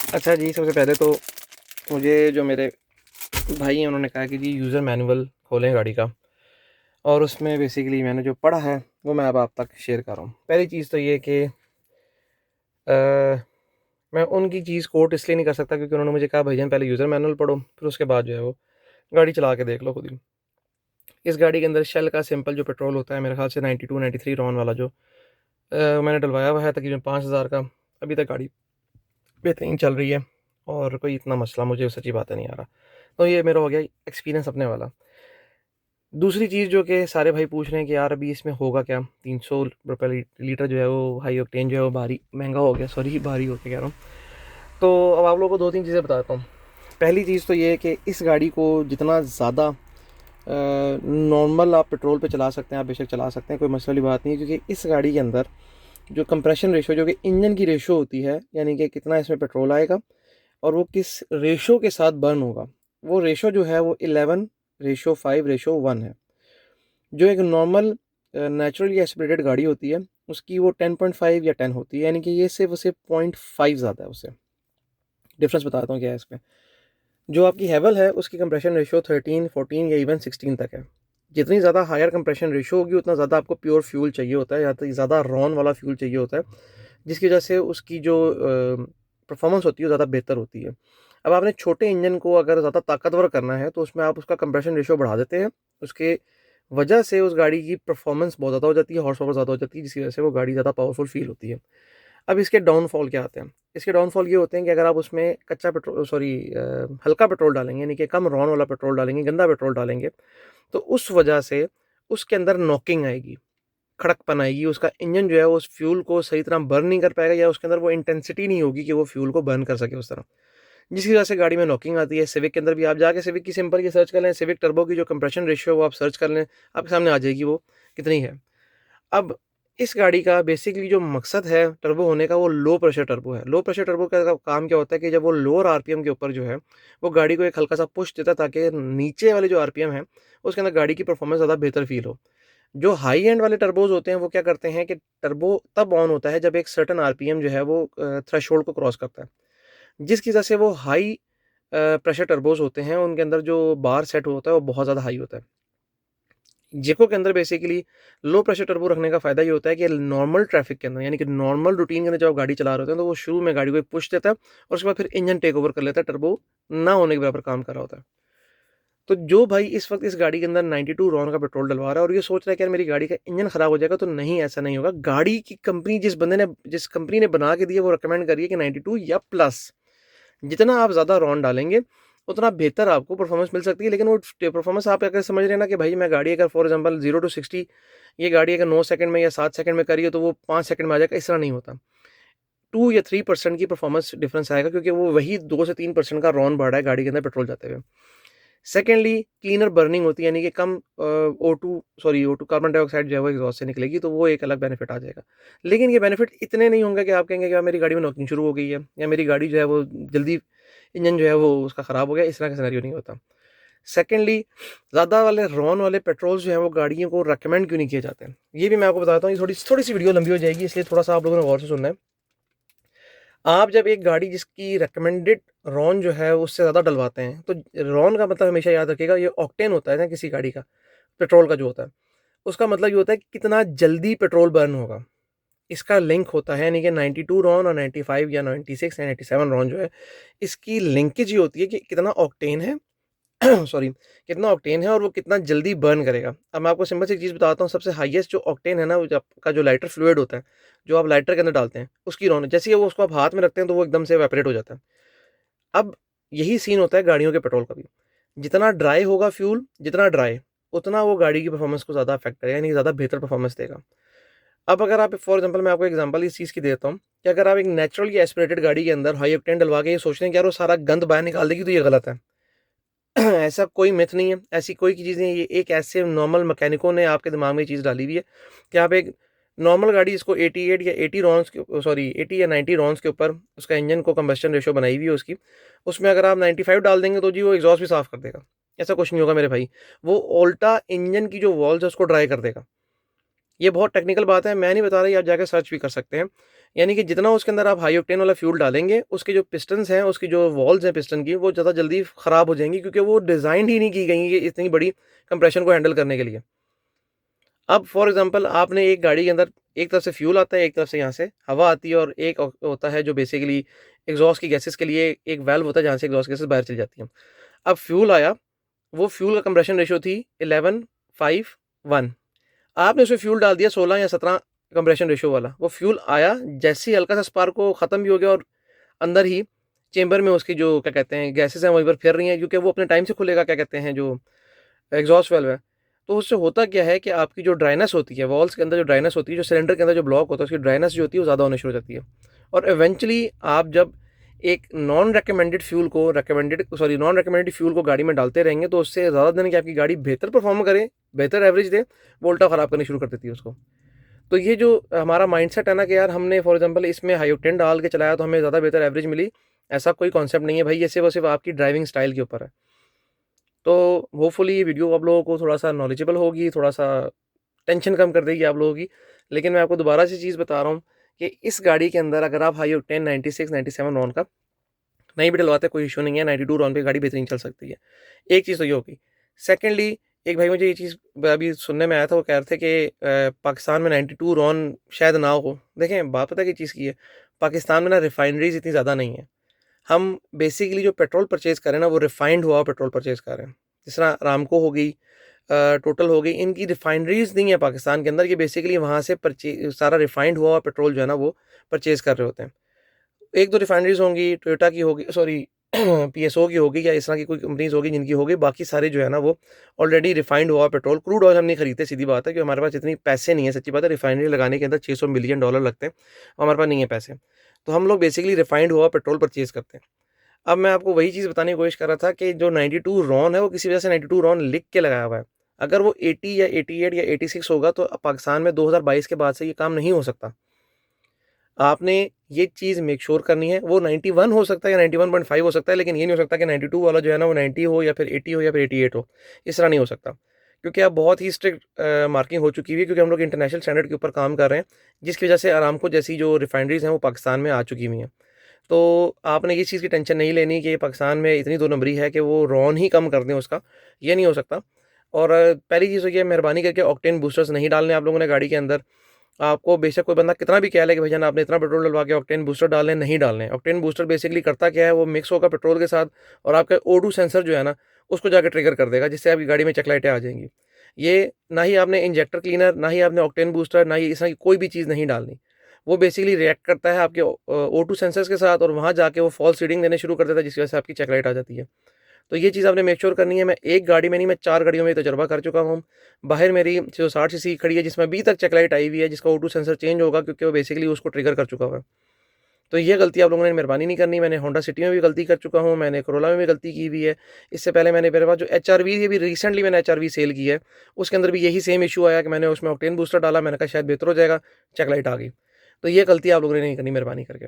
अच्छा जी, सबसे पहले तो मुझे जो मेरे भाई हैं उन्होंने कहा कि जी यूज़र मैनुअल खोलें गाड़ी का, और उसमें बेसिकली मैंने जो पढ़ा है वो मैं अब आप तक शेयर कर रहा हूँ। पहली चीज़ तो ये कि मैं उनकी चीज़ कोट इसलिए नहीं कर सकता क्योंकि उन्होंने मुझे कहा भाईजान पहले यूज़र मैनुअल पढ़ो, फिर उसके बाद जो है वो गाड़ी चला के देख लो खुद ही। इस गाड़ी के अंदर शेल का सिंपल जो पेट्रोल होता है मेरे ख़्याल से 92 93 रॉन वाला जो मैंने डलवाया हुआ है तकरीबन 5000 का। अभी तक गाड़ी बेहतरीन चल रही है और कोई इतना मसला मुझे सच्ची बात है नहीं आ रहा। तो ये मेरा हो गया एक्सपीरियंस अपने वाला। दूसरी चीज़ जो कि सारे भाई पूछ रहे हैं कि यार अभी इसमें होगा क्या? 300 रुपए लीटर जो है वो हाई ऑक्टेन जो है वो भारी महँगा हो गया, सॉरी भारी होके कह रहा हूँ। तो अब आप लोगों को 2-3 चीज़ें बताता हूँ। पहली चीज़ तो ये है कि इस गाड़ी को जितना ज़्यादा नॉर्मल आप पेट्रोल पे चला सकते हैं, आप बेशक चला सकते हैं, कोई मसले वाली बात नहीं है, क्योंकि इस गाड़ी के अंदर जो कंप्रेशन रेशो जो कि इंजन की रेशो होती है, यानी कि कितना इसमें पेट्रोल आएगा और वो किस रेशो के साथ बर्न होगा, वो रेशो जो है वो 11:5:1 है। जो एक नॉर्मल नेचुरली एस्पिरेटेड गाड़ी होती है उसकी वो 10.5 या 10 होती है, यानी कि ये सिर्फ उसे 0.5 ज़्यादा है उससे। डिफरेंस बताता हूँ क्या है इसमें। जो आपकी हेवल है उसकी कंप्रेशन रेशियो 13 14 या इवन 16 तक है। जितनी ज़्यादा हायर कंप्रेशन रेशियो होगी उतना ज़्यादा आपको प्योर फ्यूल चाहिए होता है, या तो ज़्यादा रॉन वाला फ्यूल चाहिए होता है, जिसकी वजह से उसकी जो परफॉर्मेंस होती है वो ज़्यादा बेहतर होती है। अब आपने छोटे इंजन को अगर ज़्यादा ताकतवर करना है तो उसमें आप उसका कंप्रेशन रेशियो बढ़ा देते हैं। उसके वजह से उस गाड़ी की परफॉर्मेंस बहुत ज़्यादा हो जाती है, हॉर्स पावर ज़्यादा हो जाती है, जिसकी वजह से वो गाड़ी ज़्यादा पावरफुल फील होती है। अब इसके डाउनफॉल क्या आते हैं? इसके डाउनफॉल ये होते हैं कि अगर आप उसमें कच्चा पेट्रोल सॉरी हल्का पेट्रोल डालेंगे, यानी कि कम रॉन वाला पेट्रोल डालेंगे, गंदा पेट्रोल डालेंगे, तो उस वजह से उसके अंदर नॉकिंग आएगी, खड़कपन आएगी, उसका इंजन जो है वो उस फ्यूल को सही तरह बर्न नहीं कर पाएगा, या उसके अंदर वो इंटेंसिटी नहीं होगी कि वो फ्यूल को बर्न कर सके उस तरह। जिसकी वजह से गाड़ी में नॉकिंग आती है। सिविक के अंदर भी आप जाके सिविक की सिंपल की सर्च कर लें, सिविक टर्बो की जो कंप्रेशन रेशियो है वो आप सर्च कर लें, आपके सामने आ जाएगी वो कितनी है। अब इस गाड़ी का बेसिकली जो मकसद है टर्बो होने का, वो लो प्रेशर टर्बो है। लो प्रेशर टर्बो का काम क्या होता है कि जब वो लोअर आरपीएम के ऊपर जो है, वो गाड़ी को एक हल्का-सा पुश देता है ताकि नीचे वाले जो आरपीएम है, उसके अंदर गाड़ी की परफॉर्मेंस ज़्यादा बेहतर फ़ील हो। जो हाई एंड वाले टर्बोज़ होते हैं, वो क्या करते हैं कि टर्बो तब ऑन होता है जब एक सर्टेन आरपीएम जो है वो थ्रेशोल्ड को क्रॉस करता है। जिसकी वजह से वो हाई प्रेशर टर्बोज़ होते हैं, उनके अंदर जो बार सेट होता है वो बहुत ज़्यादा हाई होता है। जेको के अंदर बेसिकली लो प्रेशर टर्बो रखने का फ़ायदा ये होता है कि नॉर्मल ट्रैफ़िक के अंदर, यानी कि नॉर्मल रूटीन के अंदर जब आप गाड़ी चला रहे होते हैं, तो वो शुरू में गाड़ी को एक पुश देता है और उसके बाद फिर इंजन टेक ओवर कर लेता है, टर्बो ना होने के बराबर काम कर रहा होता है। तो जो भाई इस वक़्त इस गाड़ी के अंदर 92 रॉन का पेट्रोल डलवा रहा है और ये सोच रहा है कि यार मेरी गाड़ी का इंजन ख़राब हो जाएगा, तो नहीं, ऐसा नहीं होगा। गाड़ी की कंपनी जिस कंपनी ने बना के दी है वो रिकमेंड कर रही है कि 92 या प्लस। जितना आप ज़्यादा रॉन डालेंगे, उतना बेहतर आपको परफ़ॉर्मेंस मिल सकती है। लेकिन वो परफ़ॉर्मेंस आप अगर समझ रहे हैं ना कि भाई मैं गाड़ी अगर फॉर एग्ज़ाम्पल 0 टू 60 ये गाड़ी अगर 9 सेकंड में या 7 सेकंड में करी है तो वो 5 सेकंड में आ जाएगा, इस तरह नहीं होता। 2 या 3% की परफ़ॉर्मेंस डिफ़रेंस आएगा, क्योंकि वो वही 2 से 3% का रॉन बढ़ा है गाड़ी के अंदर पेट्रोल जाते हुए। सेकेंडली क्लीनर बर्निंग होती है, यानी कि कम ओ2 कार्बन डाइऑक्साइड जो है वो एग्जॉस्ट से निकलेगी, तो वो एक अलग बेनिफिट आ जाएगा। लेकिन ये बेनिफिट इतने नहीं होंगे कि आप कहेंगे कि यार मेरी गाड़ी में नॉकिंग शुरू हो गई है, या मेरी गाड़ी जो है वो जल्दी इंजन जो है वो उसका ख़राब हो गया, इस तरह का सिनेरियो नहीं होता। सेकेंडली, ज़्यादा वाले रॉन वाले पेट्रोल्स जो हैं वो गाड़ियों को रिकमेंड क्यों नहीं किए जाते हैं, ये भी मैं आपको बताता हूँ। ये थोड़ी सी वीडियो लंबी हो जाएगी, इसलिए थोड़ा सा आप लोगों ने गौर से सुनना है। आप जब एक गाड़ी जिसकी रिकमेंडेड रॉन जो है उससे ज़्यादा डलवाते हैं, तो रॉन का मतलब हमेशा याद रखिएगा, ये ऑक्टेन होता है ना किसी गाड़ी का, पेट्रोल का जो होता है, उसका मतलब ये होता है कि कितना जल्दी पेट्रोल बर्न होगा। इसका लिंक होता है, यानी कि 92 रॉन और 95 या 96 या 97 रॉन जो है, इसकी लिंकेज ये होती है कि कितना ऑक्टेन है सॉरी, कितना ऑक्टेन है और वो कितना जल्दी बर्न करेगा। अब मैं आपको सिंपल सी एक चीज़ बताता हूँ, सबसे हाईएस्ट जो ऑक्टेन है ना, वो जो आपका जो लाइटर फ्लूइड होता है, जो आप लाइटर के अंदर डालते हैं, उसकी रौनक जैसे ही वो उसको आप हाथ में रखते हैं तो वो एकदम से इवेपोरेट हो जाता है। अब यही सीन होता है गाड़ियों के पेट्रोल का भी। जितना ड्राई होगा फ्यूल, जितना ड्राई, उतना वो गाड़ी की परफॉर्मेंस को ज़्यादा अफेक्ट करेगा, यानी ज़्यादा बेहतर परफॉर्मेंस देगा। अब अगर आप फॉर एग्जांपल मैं आपको एग्जांपल इस चीज़ की देता हूँ कि अगर आप एक नेचुरली एस्पिरेटेड गाड़ी के अंदर हाई ऑक्टेन डलवा के ये सोच रहे हैं कि यार वो सारा गंद बाहर निकाल देगी, तो ये गलत है। ऐसा कोई मिथ नहीं है, ऐसी कोई चीज़ नहीं है। ये एक ऐसे नॉर्मल मैकेनिकों ने आपके दिमाग में ये चीज़ डाली हुई है कि आप एक नॉर्मल गाड़ी इसको 88 या 80 रॉन्स के 80 या 90 रॉन्स के ऊपर उसका इंजन को कंबस्टन रेशियो बनाई हुई है उसकी, उसमें अगर आप 95 डाल देंगे तो जी वो एग्जॉस्ट भी साफ़ कर देगा। ऐसा कुछ नहीं होगा मेरे भाई, वो उल्टा इंजन की जो वॉल्स है उसको ड्राई कर देगा। ये बहुत टेक्निकल बात है, मैं नहीं बता रहा, ये आप जाके सर्च भी कर सकते हैं। यानी कि जितना उसके अंदर आप हाई ऑक्टेन वाला फ्यूल डालेंगे, उसके जो पिस्टन्स हैं, उसकी जो वॉल्स हैं पिस्टन की, वो ज़्यादा जल्दी ख़राब हो जाएँगी, क्योंकि वो डिज़ाइन ही नहीं की गई हैं ये इतनी बड़ी कंप्रेशन को हैंडल करने के लिए। अब फॉर एग्ज़ाम्पल आपने एक गाड़ी के अंदर एक तरफ से फ्यूल आता है, एक तरफ से यहाँ से हवा आती है, और एक होता है जो बेसिकली एग्ज़ॉस्ट की गैसेज़ के लिए एक वाल्व होता है जहाँ से एग्ज़ॉस्ट गैसेज़ बाहर चली जाती हैं। अब फ्यूल आया, वो फ्यूल का कंप्रेशन रेशियो थी 11:5:1। आपने उसमें फ्यूल डाल दिया 16 या 17 कंप्रेशन रेशियो वाला। वो फ्यूल आया, जैसे ही हल्का सा स्पार्क वो ख़त्म भी हो गया, और अंदर ही चेंबर में उसकी जो क्या कहते हैं गैसेज़ हैं वहीं पर फिर रही हैं, क्योंकि वो अपने टाइम से खुलेगा, क्या कहते हैं जो एग्ज़ॉस्ट वाल्व है। तो उससे होता क्या है कि आपकी जो ड्राइनेस होती है, वॉल्स के अंदर जो ड्राइनेस होती है, जो सिलेंडर के अंदर जो ब्लॉक होता है, उसकी ड्राइनेस जो होती है वो ज़्यादा होनी शुरू हो जाती है। और इवेंचुअली आप जब एक नॉन रिकमेंडेड फ्यूल को गाड़ी में डालते रहेंगे, तो उससे ज़्यादा दिन कि आपकी गाड़ी बेहतर परफ़ॉर्म करे, बेहतर एवरेज दे, वो उल्टा ख़राब करनी शुरू कर देती है उसको। तो ये जो हमारा माइंडसेट है ना कि यार हमने फॉर एग्ज़ाम्पल इसमें हाई ऑक्टेन डाल के चलाया तो हमें ज़्यादा बेहतर एवरेज मिली, ऐसा कोई कॉन्सेप्ट नहीं है भाई, ये सिर्फ़ और सिर्फ़ आपकी ड्राइविंग स्टाइल के ऊपर है। तो होपफुली ये वीडियो आप लोगों को थोड़ा-सा नॉलेजेबल होगी, थोड़ा-सा टेंशन कम कर देगी आप लोगों की। लेकिन मैं आपको दोबारा से चीज़ बता रहा हूँ कि इस गाड़ी के अंदर अगर आप हाई ऑक्टेन 96, 97 रॉन का नहीं भी डलवाते, कोई इश्यू नहीं है, 92 रॉन पे गाड़ी बेहतरीन चल सकती है। एक चीज़ तो ये होगी। सेकंडली एक भाई मुझे ये चीज़ अभी सुनने में आया था, वो कह रहे थे कि पाकिस्तान में 92 रॉन शायद ना हो। देखें, बात पता है किस चीज़ की है? पाकिस्तान में ना रिफाइनरीज़ इतनी ज़्यादा नहीं है। हम बेसिकली जो पेट्रोल परचेज़ कर रहे हैं ना, वो रिफाइंड हुआ हुआ पेट्रोल परचेज़ कर रहे हैं। जिस तरह अरामको हो गई, टोटल हो गई, इनकी रिफाइनरीज़ नहीं है पाकिस्तान के अंदर, ये बेसिकली वहाँ से सारा रिफाइंड हुआ हुआ पेट्रोल जो है ना, वो परचेज़ कर रहे होते हैं। 1-2 रिफाइनरीज़ होंगी, टोयोटा की होगी, सॉरी पीएसओ की होगी, या इस तरह की कोई कंपनीज़ होगी जिनकी होगी, बाकी सारे जो है ना वो ऑलरेडी रिफाइंड हुआ पेट्रोल, क्रूड ऑयल हम नहीं खरीदते, सीधी बात है कि हमारे पास इतनी पैसे नहीं है, सच्ची बात है, रिफाइनरी लगाने के अंदर $600 मिलियन लगते हैं, हमारे पास नहीं है पैसे। तो हम लोग बेसिकली रिफाइंड हुआ पेट्रोल परचेज़ करते हैं। अब मैं आपको वही चीज़ बताने की कोशिश कर रहा था कि जो 92 रॉन है, वो किसी वजह से 92 रॉन लिख के लगाया हुआ है। अगर वो 80 या 88 या 86 होगा, तो पाकिस्तान में 2022 के बाद से ये काम नहीं हो सकता। आपने ये चीज़ मेक श्योर करनी है, वो 91 हो सकता है या 91.5 हो सकता है, लेकिन ये नहीं हो सकता कि 92 वाला जो है ना वो 90 हो या फिर 80 हो या फिर 88 हो, इस तरह नहीं हो सकता। क्योंकि अब बहुत ही स्ट्रिक्ट मार्किंग हो चुकी हुई है, क्योंकि हम लोग इंटरनेशनल स्टैंडर्ड के ऊपर काम कर रहे हैं, जिसकी वजह से अरामको जैसी जो रिफाइनरीज़ हैं वो पाकिस्तान में आ चुकी हुई हैं। तो आपने इस चीज़ की टेंशन नहीं लेनी कि पाकिस्तान में इतनी 2 नंबरी है कि वो रॉन ही कम कर दें उसका, ये नहीं हो सकता। और पहली चीज़ तो ये है, मेहरबानी करके ऑक्टेन बूस्टर्स नहीं डालने आप लोगों ने गाड़ी के अंदर। आपको बेशक कोई बंदा कितना भी कह ले कि भईजान आपने इतना पेट्रोल डलवा के ऑक्टेन बूस्टर डालने, नहीं डालने। ऑक्टेन बूस्टर बेसिकली करता क्या है, वो मिक्स होगा पेट्रोल के साथ, और आपका O2 सेंसर जो है ना, उसको जाके ट्रिगर कर देगा, जिससे आपकी गाड़ी में चेक लाइटें आ जाएँगी। ये ना ही आपने इंजेक्टर क्लीनर, ना ही आपने ऑक्टेन बूस्टर, ना ही इस तरह की कोई भी चीज़ नहीं डालनी। वो बेसिकली रिएक्ट करता है आपके O2 सेंसर्स के साथ, और वहाँ जाके वो फ़ॉल्स रीडिंग देने शुरू कर देता है, जिसकी वजह से आपकी चेक लाइट आ जाती है। तो ये चीज़ आपने मेक श्योर करनी है। मैं एक गाड़ी में नहीं, मैं 4 गाड़ियों में तजुर्बा कर चुका हूँ। बाहर मेरी जो 60 सीसी खड़ी है, जिसमें अभी तक चेक लाइट आई हुई है, जिसका O2 सेंसर चेंज होगा, क्योंकि वो बेसिकली उसको ट्रिगर कर चुका हुआ है। तो ये गलती आप लोगों ने मेहरबानी नहीं करनी। मैंने होंडा सिटी में भी गलती कर चुका हूँ, मैंने कोरोला में भी गलती की हुई है। इससे पहले मेरे पास जो एचआरवी है, अभी रिसेंटली मैंने एचआरवी सेल की है, उसके अंदर भी यही सेम इश्यू आया कि मैंने उसमें ऑक्टेन बूस्टर डाला, मैंने कहा शायद बेहतर हो जाएगा, चेक लाइट आ गई। तो ये गलती आप लोगों ने नहीं करनी, मेहरबानी करके।